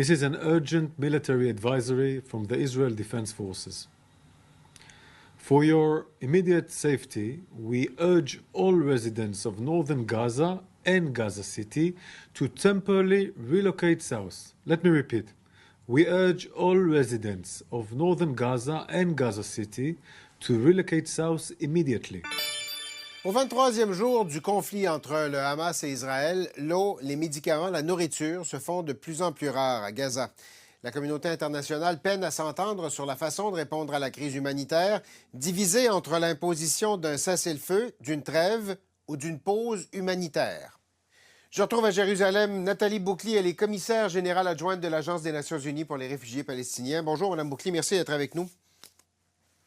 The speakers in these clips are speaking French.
This is an urgent military advisory from the Israel Defense Forces. For your immediate safety, we urge all residents of northern Gaza and Gaza City to temporarily relocate south. Let me repeat. We urge all residents of northern Gaza and Gaza City to relocate south immediately. Au 23e jour du conflit entre le Hamas et Israël, l'eau, les médicaments, la nourriture se font de plus en plus rares à Gaza. La communauté internationale peine à s'entendre sur la façon de répondre à la crise humanitaire, divisée entre l'imposition d'un cessez-le-feu, d'une trêve ou d'une pause humanitaire. Je retrouve à Jérusalem Nathalie Boucli, elle est commissaire générale adjointe de l'Agence des Nations unies pour les réfugiés palestiniens. Bonjour, Mme Boucli, merci d'être avec nous.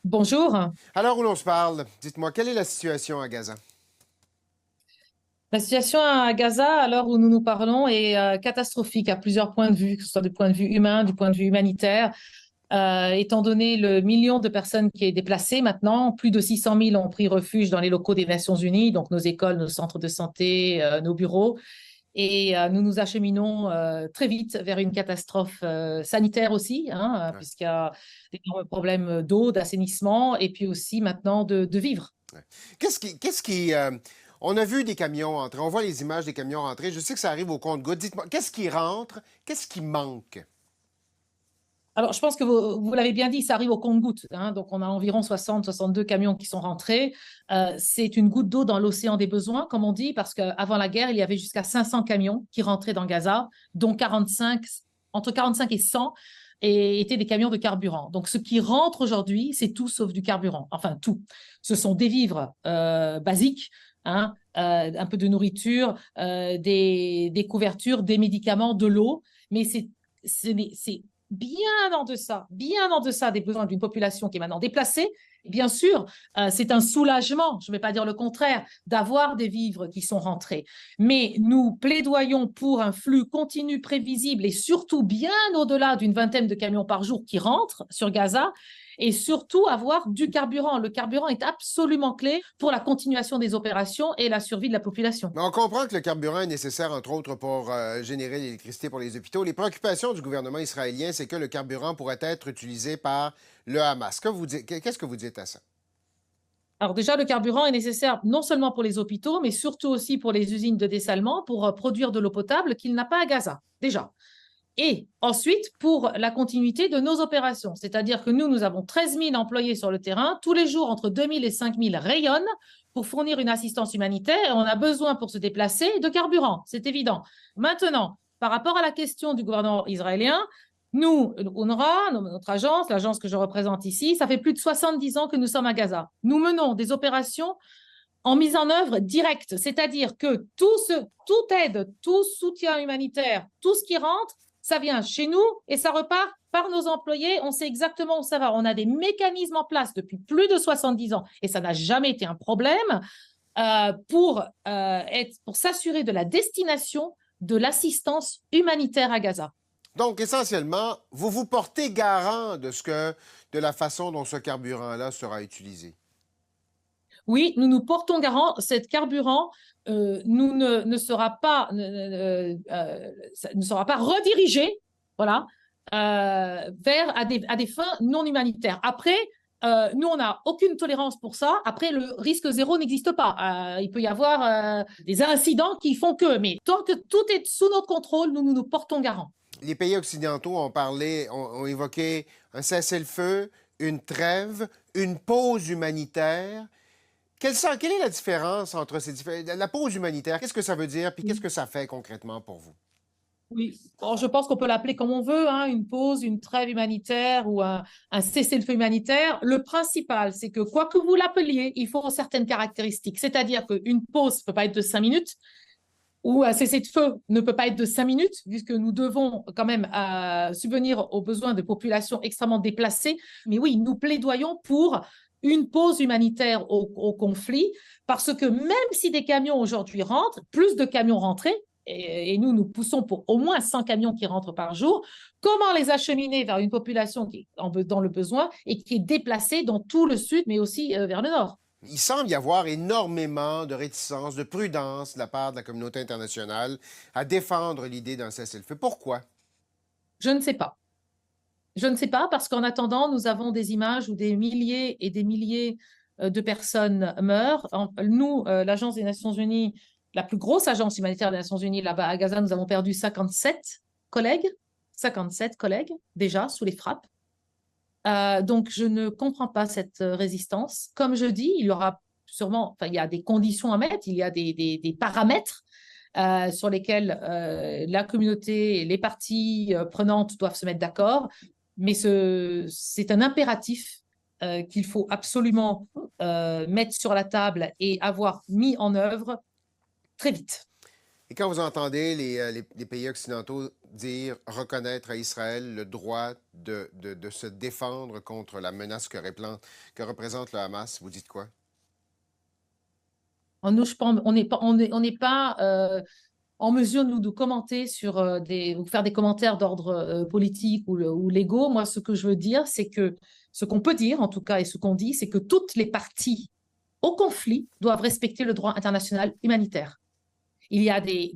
Bonjour. Alors où l'on se parle, dites-moi, quelle est la situation à Gaza? La situation à Gaza, à l'heure où nous nous parlons, est catastrophique à plusieurs points de vue, que ce soit du point de vue humain, du point de vue humanitaire. Étant donné le million de personnes qui est déplacé maintenant, plus de 600 000 ont pris refuge dans les locaux des Nations unies, donc nos écoles, nos centres de santé, nos bureaux. Et nous nous acheminons très vite vers une catastrophe sanitaire aussi, Ouais. puisqu'il y a d'énormes problèmes d'eau, d'assainissement et puis aussi maintenant de vivre. Ouais. On a vu des camions entrer, on voit les images des camions rentrer. Je sais que ça arrive au compte-gouttes. Dites-moi, qu'est-ce qui rentre? Qu'est-ce qui manque? Alors, je pense que vous l'avez bien dit, ça arrive au compte-gouttes. Donc, on a environ 60-62 camions qui sont rentrés. C'est une goutte d'eau dans l'océan des besoins, comme on dit, parce qu'avant la guerre, il y avait jusqu'à 500 camions qui rentraient dans Gaza, dont entre 45 et 100 étaient des camions de carburant. Donc, ce qui rentre aujourd'hui, c'est tout sauf du carburant. Enfin, tout. Ce sont des vivres basiques, un peu de nourriture, des couvertures, des médicaments, de l'eau, mais c'est bien en deçà des besoins d'une population qui est maintenant déplacée. Bien sûr, c'est un soulagement, je ne vais pas dire le contraire, d'avoir des vivres qui sont rentrés. Mais nous plaidoyons pour un flux continu, prévisible et surtout bien au-delà d'une vingtaine de camions par jour qui rentrent sur Gaza et surtout avoir du carburant. Le carburant est absolument clé pour la continuation des opérations et la survie de la population. Mais on comprend que le carburant est nécessaire, entre autres, pour générer l'électricité pour les hôpitaux. Les préoccupations du gouvernement israélien, c'est que le carburant pourrait être utilisé par le Hamas. Qu'est-ce que vous dites à ça? Alors déjà, le carburant est nécessaire non seulement pour les hôpitaux, mais surtout aussi pour les usines de dessalement pour produire de l'eau potable qu'il n'a pas à Gaza, déjà. Et ensuite, pour la continuité de nos opérations, c'est-à-dire que nous avons 13 000 employés sur le terrain. Tous les jours, entre 2 000 et 5 000 rayonnent pour fournir une assistance humanitaire. Et on a besoin pour se déplacer de carburant, c'est évident. Maintenant, par rapport à la question du gouvernement israélien, nous, UNRWA, notre agence, l'agence que je représente ici, ça fait plus de 70 ans que nous sommes à Gaza. Nous menons des opérations en mise en œuvre directe, c'est-à-dire que toute aide, tout soutien humanitaire, tout ce qui rentre, ça vient chez nous et ça repart par nos employés. On sait exactement où ça va. On a des mécanismes en place depuis plus de 70 ans et ça n'a jamais été un problème pour s'assurer de la destination de l'assistance humanitaire à Gaza. Donc, essentiellement, vous vous portez garant de la façon dont ce carburant-là sera utilisé. Oui, nous nous portons garant. Cet carburant ne sera pas redirigé, voilà, à des fins non humanitaires. Après, nous, on n'a aucune tolérance pour ça. Après, le risque zéro n'existe pas. Il peut y avoir des incidents qui font que, mais tant que tout est sous notre contrôle, nous nous portons garant. Les pays occidentaux ont évoqué un cessez-le-feu, une trêve, une pause humanitaire. Quelle est la différence entre la pause humanitaire? Qu'est-ce que ça veut dire? Puis qu'est-ce que ça fait concrètement pour vous? Oui, bon, je pense qu'on peut l'appeler comme on veut, une pause, une trêve humanitaire ou un cessez-le-feu humanitaire. Le principal, c'est que quoi que vous l'appeliez, il faut certaines caractéristiques. C'est-à-dire qu'une pause ne peut pas être de 5 minutes ou un cessez-le-feu ne peut pas être de 5 minutes, puisque nous devons quand même subvenir aux besoins de populations extrêmement déplacées. Mais oui, nous plaidoyons pour une pause humanitaire au conflit, parce que même si des camions aujourd'hui rentrent, plus de camions rentrés, et nous poussons pour au moins 100 camions qui rentrent par jour, comment les acheminer vers une population qui est dans le besoin et qui est déplacée dans tout le sud, mais aussi vers le nord? Il semble y avoir énormément de réticence, de prudence de la part de la communauté internationale à défendre l'idée d'un cessez-le-feu. Pourquoi? Je ne sais pas. Je ne sais pas parce qu'en attendant, nous avons des images où des milliers et des milliers de personnes meurent. Nous, l'Agence des Nations Unies, la plus grosse agence humanitaire des Nations Unies là-bas à Gaza, nous avons perdu 57 collègues déjà sous les frappes. Donc, je ne comprends pas cette résistance. Comme je dis, il y aura sûrement, enfin, il y a des conditions à mettre, il y a des paramètres sur lesquels la communauté et les parties prenantes doivent se mettre d'accord. Mais c'est un impératif qu'il faut absolument mettre sur la table et avoir mis en œuvre très vite. Et quand vous entendez les pays occidentaux dire reconnaître à Israël le droit de se défendre contre la menace que représente le Hamas, vous dites quoi? Nous, je pense, on n'est pas en mesure, nous, de commenter sur ou faire des commentaires d'ordre politique ou légaux. Moi, ce que je veux dire, c'est que ce qu'on peut dire, en tout cas, et ce qu'on dit, c'est que toutes les parties au conflit doivent respecter le droit international humanitaire. Il y a des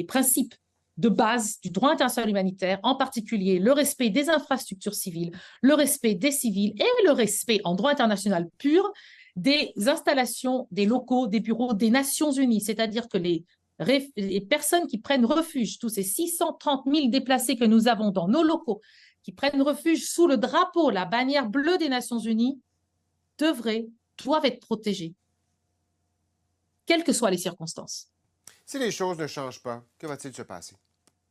principes de base du droit international humanitaire, en particulier le respect des infrastructures civiles, le respect des civils et le respect en droit international pur des installations, des locaux, des bureaux des Nations Unies. C'est-à-dire que les personnes qui prennent refuge, tous ces 630 000 déplacés que nous avons dans nos locaux, qui prennent refuge sous le drapeau, la bannière bleue des Nations Unies, doivent être protégés, quelles que soient les circonstances. Si les choses ne changent pas, que va-t-il se passer?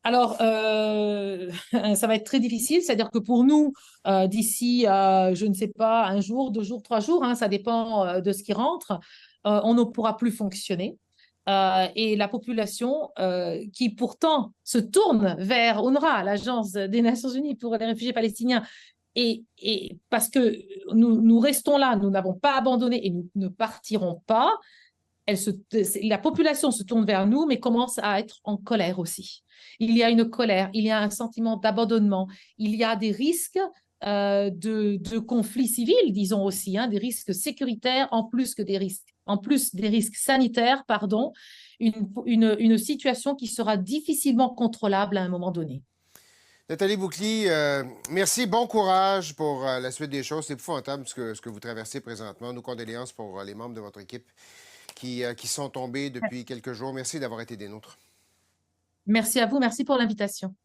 Alors, ça va être très difficile, c'est-à-dire que pour nous, d'ici, je ne sais pas, 1 jour, 2 jours, 3 jours, hein, ça dépend de ce qui rentre, on ne pourra plus fonctionner. Et la population qui pourtant se tourne vers UNRWA, l'Agence des Nations Unies pour les réfugiés palestiniens, et parce que nous restons là, nous n'avons pas abandonné et nous ne partirons pas, la population se tourne vers nous, mais commence à être en colère aussi. Il y a une colère, il y a un sentiment d'abandonnement, il y a des risques de conflits civils, disons aussi, hein, des risques sécuritaires en plus des risques sanitaires, pardon, une situation qui sera difficilement contrôlable à un moment donné. Nathalie Boucli, merci, bon courage pour la suite des choses. C'est épouvantable ce que vous traversez présentement. Nos condoléances pour les membres de votre équipe qui sont tombés depuis quelques jours. Merci d'avoir été des nôtres. Merci à vous, merci pour l'invitation.